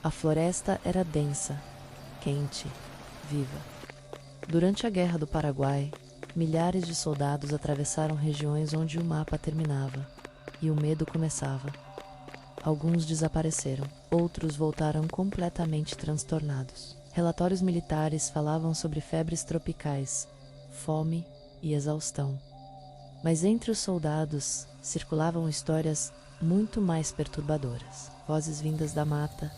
A floresta era densa, quente, viva. Durante a Guerra do Paraguai, milhares de soldados atravessaram regiões onde o mapa terminava e o medo começava. Alguns desapareceram, outros voltaram completamente transtornados. Relatórios militares falavam sobre febres tropicais, fome e exaustão. Mas entre os soldados circulavam histórias muito mais perturbadoras. Vozes vindas da mata,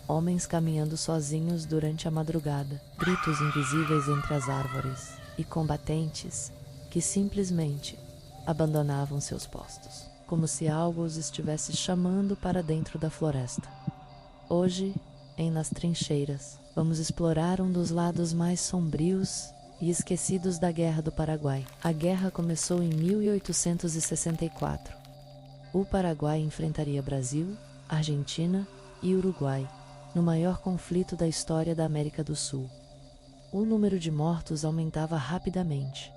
homens caminhando sozinhos durante a madrugada, gritos invisíveis entre as árvores e combatentes que simplesmente abandonavam seus postos, como se algo os estivesse chamando para dentro da floresta. Hoje, em Nas Trincheiras, vamos explorar um dos lados mais sombrios e esquecidos da Guerra do Paraguai. A guerra começou em 1864. O Paraguai enfrentaria Brasil, Argentina e Uruguai, no maior conflito da história da América do Sul. O número de mortos aumentava rapidamente,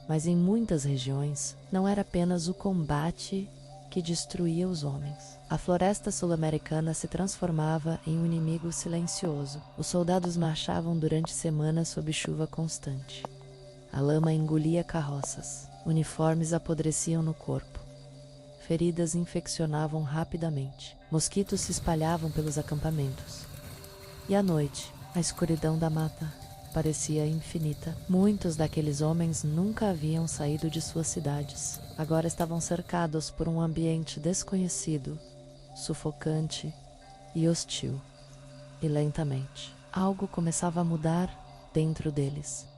mas em muitas regiões não era apenas o combate que destruía os homens. A floresta sul-americana se transformava em um inimigo silencioso. Os soldados marchavam durante semanas sob chuva constante. A lama engolia carroças, uniformes apodreciam no corpo. Feridas infeccionavam rapidamente. Mosquitos se espalhavam pelos acampamentos. E à noite, a escuridão da mata parecia infinita. Muitos daqueles homens nunca haviam saído de suas cidades. Agora estavam cercados por um ambiente desconhecido, sufocante e hostil. E lentamente, algo começava a mudar dentro deles.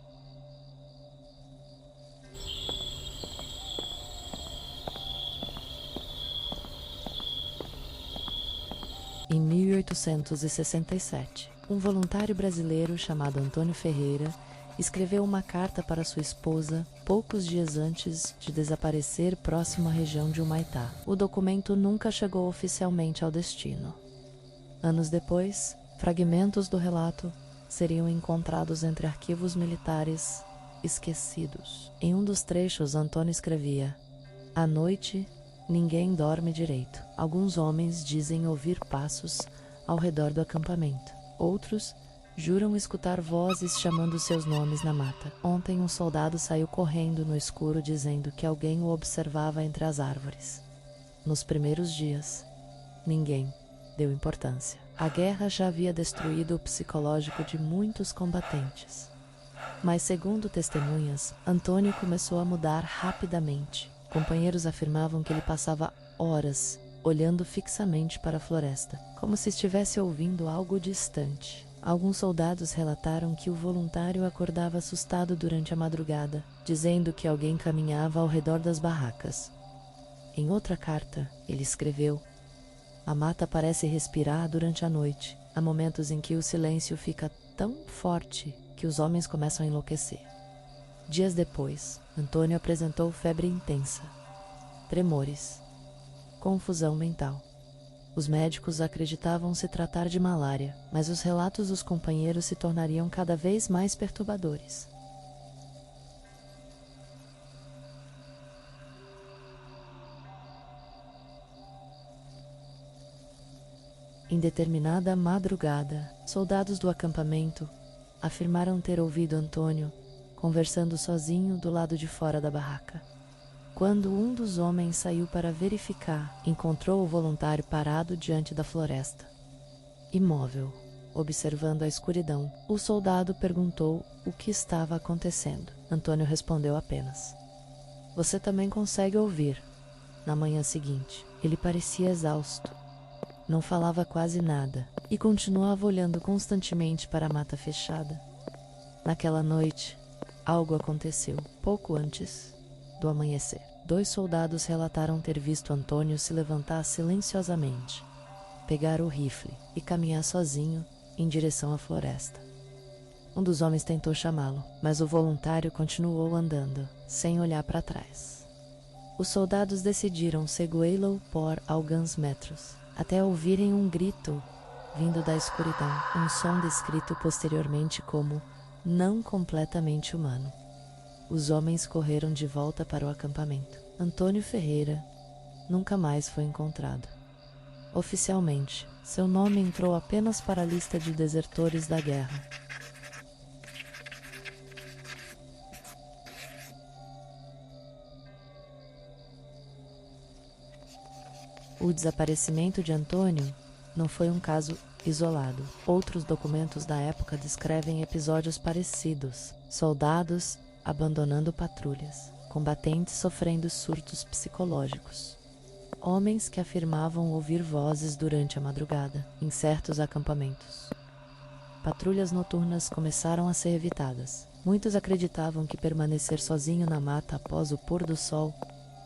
Em 1867, um voluntário brasileiro chamado Antônio Ferreira escreveu uma carta para sua esposa poucos dias antes de desaparecer próximo à região de Humaitá. O documento nunca chegou oficialmente ao destino. Anos depois, fragmentos do relato seriam encontrados entre arquivos militares esquecidos. Em um dos trechos, Antônio escrevia: "À noite, ninguém dorme direito. Alguns homens dizem ouvir passos ao redor do acampamento. Outros juram escutar vozes chamando seus nomes na mata. Ontem um soldado saiu correndo no escuro dizendo que alguém o observava entre as árvores. Nos primeiros dias, ninguém deu importância. A guerra já havia destruído o psicológico de muitos combatentes. Mas, segundo testemunhas, Antônio começou a mudar rapidamente. Companheiros afirmavam que ele passava horas olhando fixamente para a floresta, como se estivesse ouvindo algo distante. Alguns soldados relataram que o voluntário acordava assustado durante a madrugada, dizendo que alguém caminhava ao redor das barracas. Em outra carta, ele escreveu: "A mata parece respirar durante a noite. Há momentos em que o silêncio fica tão forte que os homens começam a enlouquecer." Dias depois, Antônio apresentou febre intensa, tremores, confusão mental. Os médicos acreditavam se tratar de malária, mas os relatos dos companheiros se tornariam cada vez mais perturbadores. Em determinada madrugada, soldados do acampamento afirmaram ter ouvido Antônio conversando sozinho do lado de fora da barraca. Quando um dos homens saiu para verificar, encontrou o voluntário parado diante da floresta, imóvel, observando a escuridão. O soldado perguntou o que estava acontecendo. Antônio respondeu apenas: "Você também consegue ouvir." Na manhã seguinte, ele parecia exausto. Não falava quase nada e continuava olhando constantemente para a mata fechada. Naquela noite, algo aconteceu. Pouco antes do amanhecer, 2 soldados relataram ter visto Antônio se levantar silenciosamente, pegar o rifle e caminhar sozinho em direção à floresta. Um dos homens tentou chamá-lo, mas o voluntário continuou andando, sem olhar para trás. Os soldados decidiram segui-lo por alguns metros, até ouvirem um grito vindo da escuridão, um som descrito posteriormente como não completamente humano. Os homens correram de volta para o acampamento. Antônio Ferreira nunca mais foi encontrado. Oficialmente, seu nome entrou apenas para a lista de desertores da guerra. O desaparecimento de Antônio não foi um caso isolado. Outros documentos da época descrevem episódios parecidos: soldados abandonando patrulhas, combatentes sofrendo surtos psicológicos, homens que afirmavam ouvir vozes durante a madrugada em certos acampamentos. Patrulhas noturnas começaram a ser evitadas. Muitos acreditavam que permanecer sozinho na mata após o pôr do sol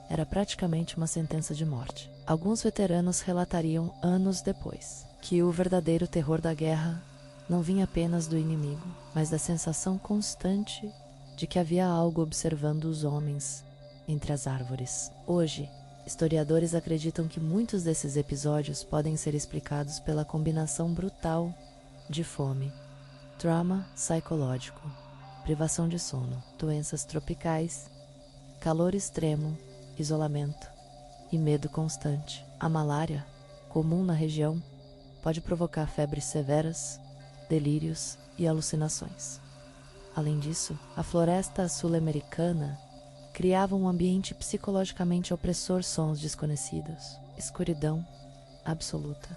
era praticamente uma sentença de morte. Alguns veteranos relatariam anos depois que o verdadeiro terror da guerra não vinha apenas do inimigo, mas da sensação constante de que havia algo observando os homens entre as árvores. Hoje, historiadores acreditam que muitos desses episódios podem ser explicados pela combinação brutal de fome, trauma psicológico, privação de sono, doenças tropicais, calor extremo, isolamento e medo constante. A malária, comum na região, pode provocar febres severas, delírios e alucinações. Além disso, a floresta sul-americana criava um ambiente psicologicamente opressor, sons desconhecidos, escuridão absoluta,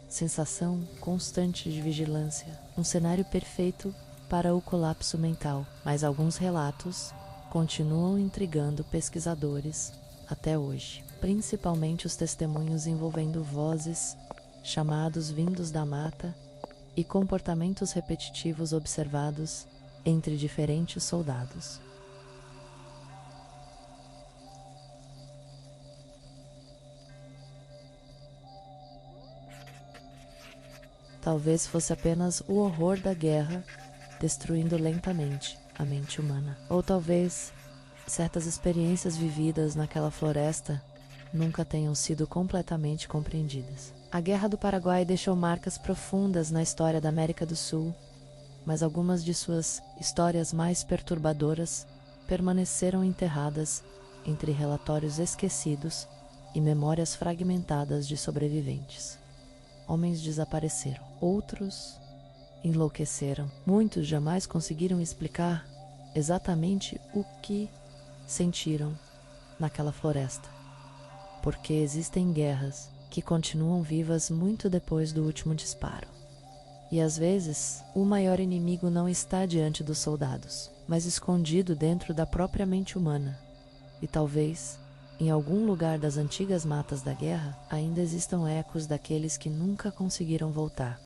sensação constante de vigilância, um cenário perfeito para o colapso mental. Mas alguns relatos continuam intrigando pesquisadores até hoje, principalmente os testemunhos envolvendo vozes, chamados vindos da mata e comportamentos repetitivos observados entre diferentes soldados. Talvez fosse apenas o horror da guerra destruindo lentamente a mente humana. Ou talvez certas experiências vividas naquela floresta nunca tenham sido completamente compreendidas. A Guerra do Paraguai deixou marcas profundas na história da América do Sul, mas algumas de suas histórias mais perturbadoras permaneceram enterradas entre relatórios esquecidos e memórias fragmentadas de sobreviventes. Homens desapareceram, outros enlouqueceram. Muitos jamais conseguiram explicar exatamente o que sentiram naquela floresta, porque existem guerras que continuam vivas muito depois do último disparo. E às vezes, o maior inimigo não está diante dos soldados, mas escondido dentro da própria mente humana. E talvez, em algum lugar das antigas matas da guerra, ainda existam ecos daqueles que nunca conseguiram voltar.